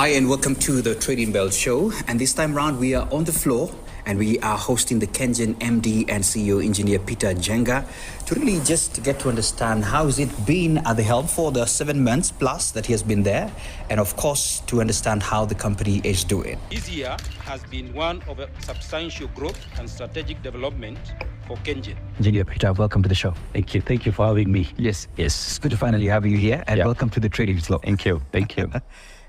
Hi and welcome to the Trading Bell Show. And this time round we are on the floor and we are hosting the KenGen MD and CEO Engineer Peter Jenga to really just get to understand how has it been at the helm for the 7 months plus that he has been there, and of course to understand how the company is doing. This year has been one of a substantial growth and strategic development for KenGen. Engineer Peter, welcome to the show. Thank you. Thank you for having me. Yes. It's good to finally have you here, and welcome to the Trading Floor. Thank you.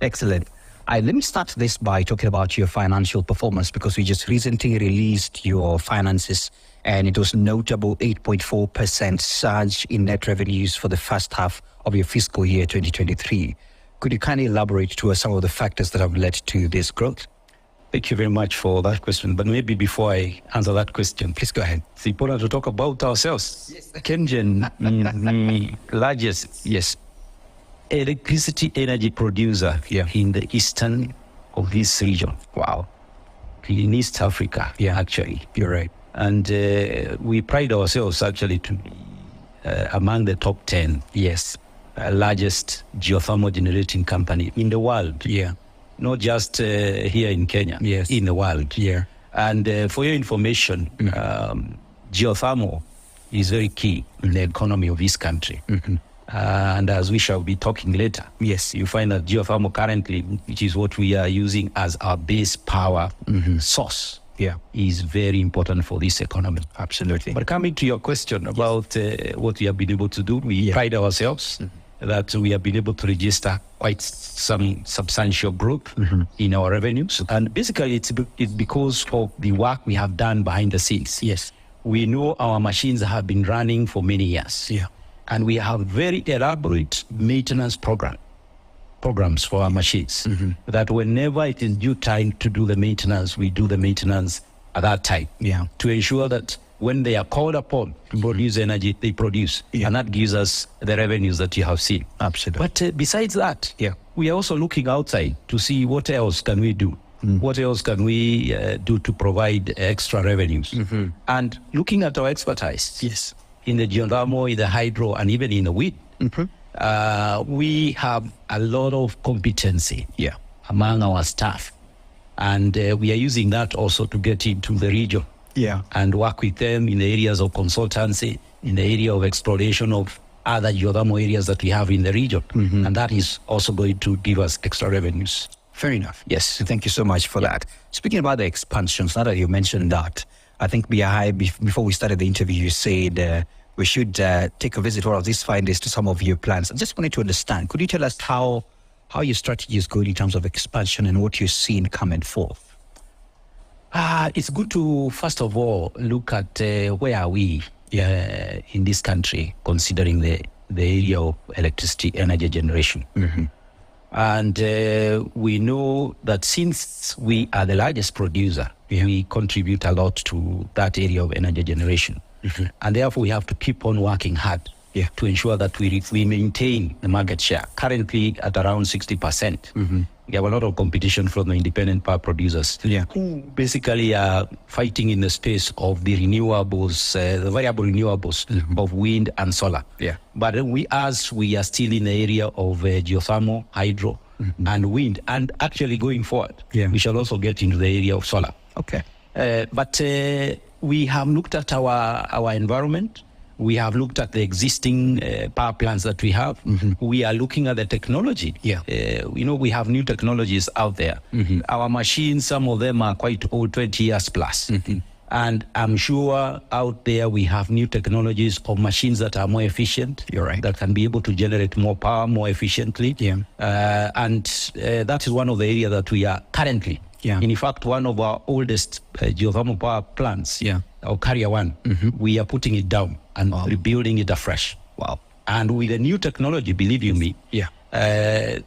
Excellent. Let me start this by talking about your financial performance, because we just recently released your finances and it was notable 8.4% surge in net revenues for the first half of your fiscal year 2023. Could you kindly elaborate to us some of the factors that have led to this growth? Thank you very much for that question. But maybe before I answer that question, please go ahead. It's important to talk about ourselves. Yes. KenGen is the largest electricity energy producer here in the eastern of this region. Wow. In East Africa, actually. You're right. And we pride ourselves actually to be among the top 10 largest geothermal generating company in the world. Yeah. Not just here in Kenya, in the world. Yeah. And for your information, geothermal is very key in the economy of this country. Mm-hmm. And as we shall be talking later, you find that geothermal currently, which is what we are using as our base power source, is very important for this economy. Absolutely. But coming to your question about what we have been able to do, we pride ourselves that we have been able to register quite some substantial growth in our revenues. And basically it's because of the work we have done behind the scenes. Yes. We know our machines have been running for many years. Yeah. And we have very elaborate maintenance programs for our machines, that whenever it is due time to do the maintenance, we do the maintenance at that time to ensure that when they are called upon to produce energy, they produce. And that gives us the revenues that you have seen. Absolutely. But besides that, we are also looking outside to see what else can we do. What else can we do to provide extra revenues? And looking at our expertise. In the geothermal, in the hydro, and even in the wind, we have a lot of competency among our staff. And we are using that also to get into the region and work with them in the areas of consultancy, in the area of exploration of other geothermal areas that we have in the region. And that is also going to give us extra revenues. Fair enough. Yes. Thank you so much for that. Speaking about the expansions, now that you mentioned that, I think before we started the interview, you said we should take a visit one of these fine days to some of your plans. I just wanted to understand, could you tell us how your strategy is going in terms of expansion and what you're seeing coming forth? It's good to, first of all, look at where are we in this country, considering the area of electricity energy generation. And we know that since we are the largest producer, we contribute a lot to that area of energy generation. And therefore, we have to keep on working hard to ensure that we maintain the market share, currently at around 60%. We have a lot of competition from the independent power producers who basically are fighting in the space of the renewables, the variable renewables of wind and solar. But we are still in the area of geothermal, hydro, and wind. And actually going forward, we shall also get into the area of solar. Okay. But we have looked at our environment. We have looked at the existing power plants that we have. We are looking at the technology. We have new technologies out there. Our machines, some of them are quite old, 20 years plus. And I'm sure out there we have new technologies of machines that are more efficient. You're right. That can be able to generate more power more efficiently. And that is one of the areas that we are currently. In fact, one of our oldest geothermal power plants, our Carrier 1, we are putting it down and rebuilding it afresh. Wow. And with the new technology, believe you me,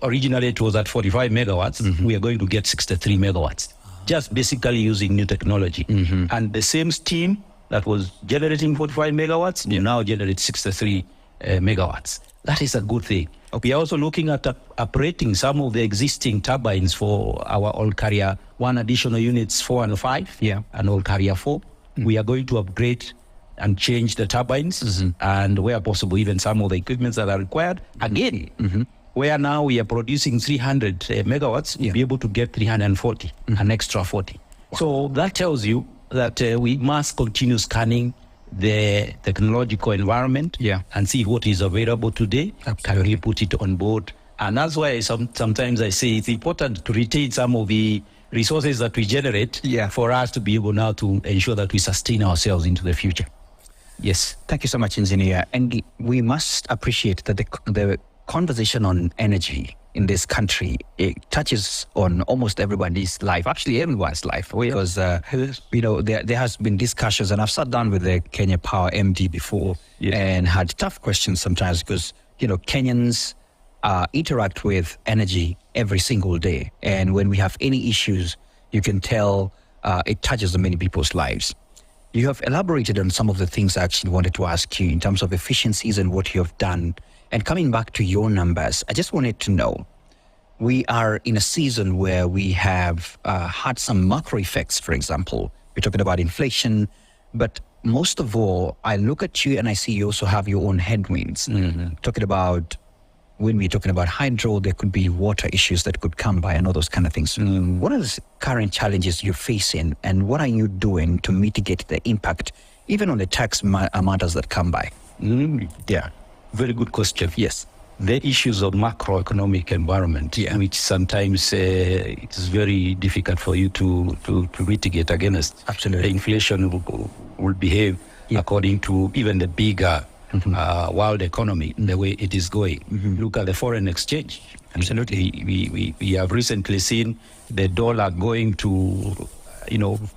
originally it was at 45 megawatts. We are going to get 63 megawatts. Just basically using new technology. And the same steam that was generating 45 megawatts will now generate 63 megawatts. That is a good thing. We are also looking at operating some of the existing turbines for our old Carrier 1 additional units 4 and 5 and old Carrier 4. We are going to upgrade and change the turbines and where possible even some of the equipments that are required again where now we are producing 300 megawatts, we'll be able to get 340, an extra 40. Wow. So that tells you that we must continue scanning the technological environment and see what is available today. Can we put it on board? And that's why sometimes I say it's important to retain some of the resources that we generate for us to be able now to ensure that we sustain ourselves into the future. Yes. Thank you so much, Engineer. And we must appreciate that the conversation on energy in this country, it touches on almost everybody's life, actually everyone's life, because there has been discussions, and I've sat down with the Kenya Power MD before and had tough questions sometimes, because Kenyans interact with energy every single day, and when we have any issues, you can tell it touches many people's lives. You have elaborated on some of the things I actually wanted to ask you in terms of efficiencies and what you have done. And coming back to your numbers, I just wanted to know, we are in a season where we have had some macro effects, for example. We're talking about inflation, but most of all, I look at you and I see you also have your own headwinds. Talking about, when we're talking about hydro, there could be water issues that could come by and all those kind of things. What are the current challenges you're facing, and what are you doing to mitigate the impact, even on the tax matters that come by? Yeah. Very good question. Yes. The issues of macroeconomic environment, which sometimes it is very difficult for you to mitigate against. Absolutely. The inflation will behave according to even the bigger world economy, the way it is going. Look at the foreign exchange. Absolutely. We have recently seen the dollar going to,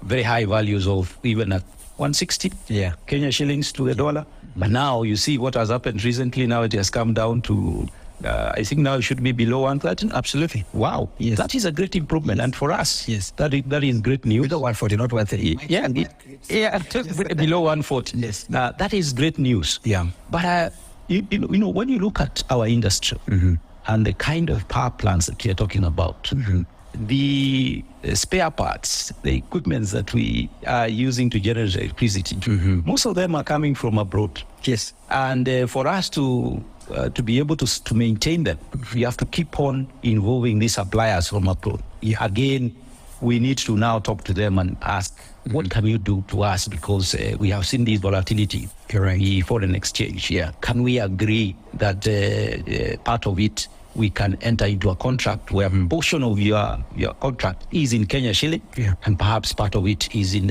very high values of even at 160 Kenya shillings to the dollar. But now you see what has happened recently. Now it has come down to, I think now it should be below 130. Absolutely. Wow. Yes. That is a great improvement. And for us, that is great news. Below 140, not 130. Below 140. Yes. That is great news. Yeah. But, when you look at our industry and the kind of power plants that you're talking about, the spare parts, the equipment that we are using to generate electricity, most of them are coming from abroad. Yes. And for us to be able to maintain them, we have to keep on involving these suppliers from abroad. Again, we need to now talk to them and ask, what can you do to us? Because we have seen this volatility in the foreign exchange. Can we agree that part of it we can enter into a contract where a portion of your contract is in Kenya shilling, and perhaps part of it is in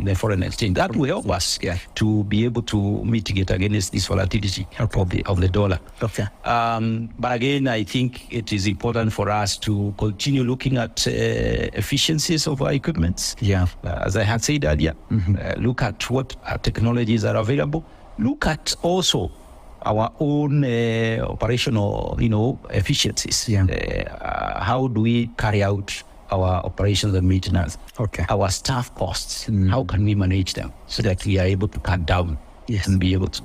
the foreign exchange. That will help us to be able to mitigate against this volatility of the dollar. Okay. But again, I think it is important for us to continue looking at efficiencies of our equipment. As I had said earlier, look at what technologies are available. Look at also our own operational, efficiencies. How do we carry out our operations and maintenance? Okay. Our staff costs, how can we manage them so that we are able to cut down and be able to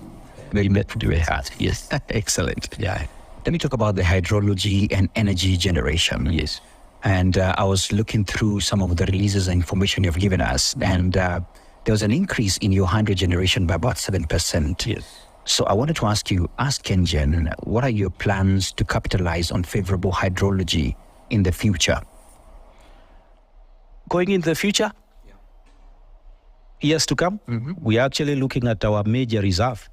do it? Yes. Excellent. Yeah. Let me talk about the hydrology and energy generation. Yes. And I was looking through some of the releases and information you've given us, and there was an increase in your hydro generation by about 7%. Yes. So I wanted to ask you, as KenGen, what are your plans to capitalize on favorable hydrology in the future? Going into the future, years to come, we are actually looking at our major reserve,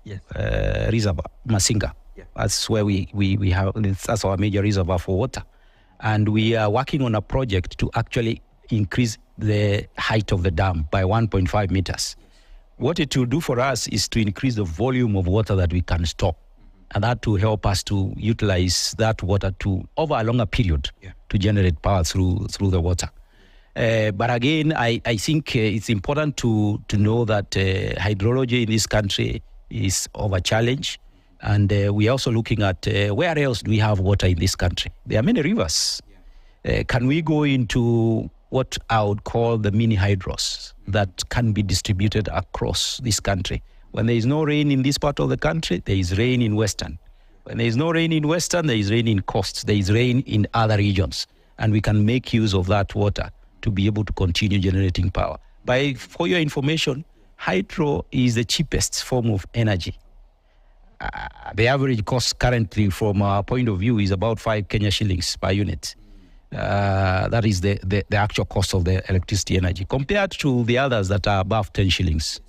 reservoir, Masinga. That's where we have, that's our major reservoir for water. And we are working on a project to actually increase the height of the dam by 1.5 meters. What it will do for us is to increase the volume of water that we can store. And that will help us to utilize that water to, over a longer period, to generate power through the water. But again, I think it's important to know that hydrology in this country is of a challenge. And we are also looking at where else do we have water in this country? There are many rivers. Can we go into what I would call the mini hydros that can be distributed across this country? When there is no rain in this part of the country, there is rain in Western. When there is no rain in Western, there is rain in coasts. There is rain in other regions. And we can make use of that water to be able to continue generating power. For your information, hydro is the cheapest form of energy. the average cost currently from our point of view is about 5 Kenya shillings per unit. That is the actual cost of the electricity energy compared to the others that are above 10 shillings.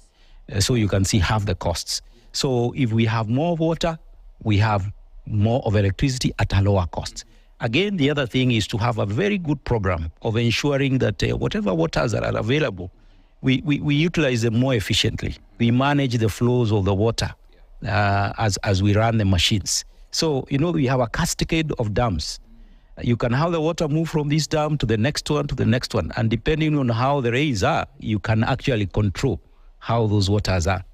So you can see half the costs. So if we have more water, we have more of electricity at a lower cost. Again, the other thing is to have a very good program of ensuring that whatever waters that are available, we utilize them more efficiently. We manage the flows of the water as we run the machines. So, we have a cascade of dams. You can have the water move from this dam to the next one, to the next one. And depending on how the rains are, you can actually control how those waters are.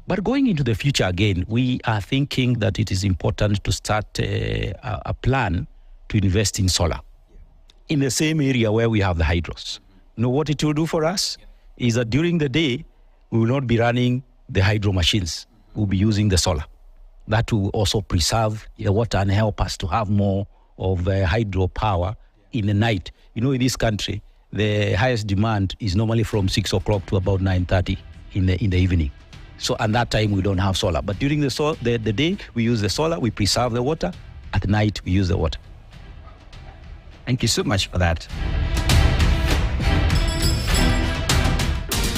But going into the future again, we are thinking that it is important to start a plan to invest in solar in the same area where we have the hydros. What it will do for us is that during the day, we will not be running the hydro machines. We'll be using the solar. That will also preserve the water and help us to have more of hydro power in the night. In this country, the highest demand is normally from 6 o'clock to about 9:30 in the evening. So at that time, we don't have solar. But during the day, we use the solar, we preserve the water. At night, we use the water. Thank you so much for that.